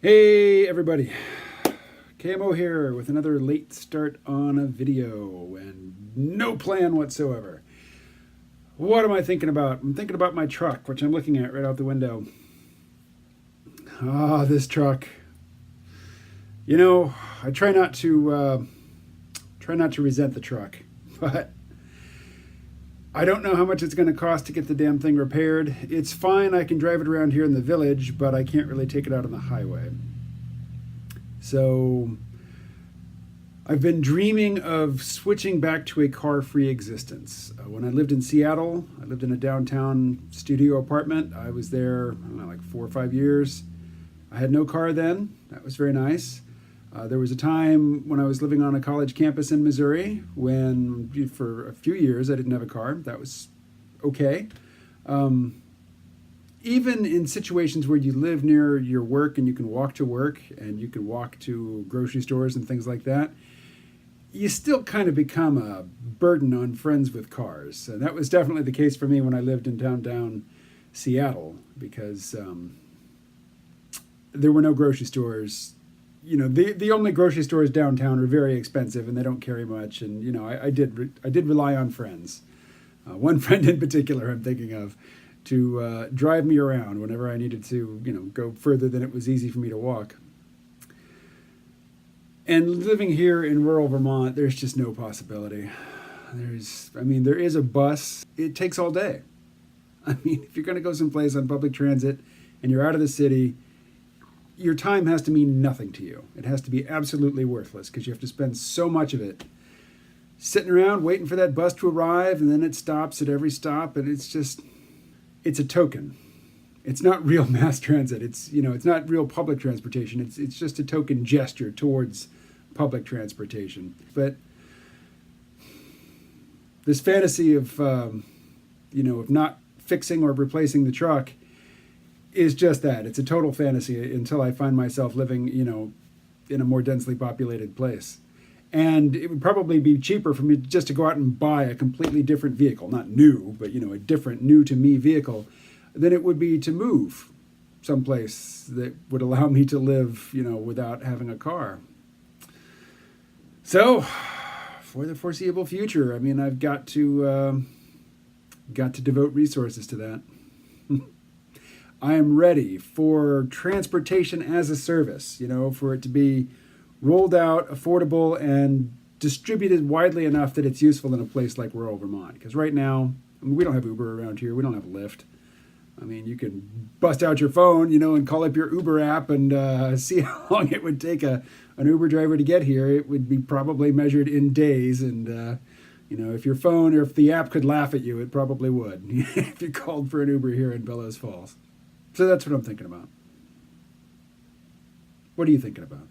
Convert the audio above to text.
Hey everybody, KMO here with another late start on a video and no plan whatsoever. What am I thinking about? I'm thinking about my truck, which I'm looking at right out the window. Ah, this truck. You know, I try not to resent the truck, but I don't know how much it's going to cost to get the damn thing repaired. It's fine, I can drive it around here in the village, but I can't really take it out on the highway. So I've been dreaming of switching back to a car-free existence. When I lived in Seattle, I lived in a downtown studio apartment. I was there, I don't know, like 4 or 5 years. I had no car then. That was very nice. There was a time when I was living on a college campus in Missouri when, for a few years, I didn't have a car. That was okay. Even in situations where you live near your work and you can walk to work and you can walk to grocery stores and things like that, you still kind of become a burden on friends with cars. And that was definitely the case for me when I lived in downtown Seattle, because there were no grocery stores. You know, the only grocery stores downtown are very expensive and they don't carry much. And, you know, I did rely on friends. One friend in particular I'm thinking of, to drive me around whenever I needed to, you know, go further than it was easy for me to walk. And living here in rural Vermont, there's just no possibility. There is a bus. It takes all day. I mean, if you're going to go someplace on public transit and you're out of the city, your time has to mean nothing to you. It has to be absolutely worthless because you have to spend so much of it sitting around waiting for that bus to arrive, and then it stops at every stop, and it's a token. It's not real mass transit. It's not real public transportation. It's just a token gesture towards public transportation. But this fantasy of of not fixing or replacing the truck is just that. It's a total fantasy until I find myself living, in a more densely populated place. And it would probably be cheaper for me just to go out and buy a completely different vehicle, not new, but, a different new to me vehicle, than it would be to move someplace that would allow me to live, without having a car. So for the foreseeable future, I've got to devote resources to that. I am ready for transportation as a service, for it to be rolled out, affordable, and distributed widely enough that it's useful in a place like rural Vermont. Because right now, we don't have Uber around here. We don't have Lyft. You can bust out your phone, and call up your Uber app and see how long it would take an Uber driver to get here. It would be probably measured in days. And, if your phone or if the app could laugh at you, it probably would if you called for an Uber here in Bellows Falls. So that's what I'm thinking about. What are you thinking about?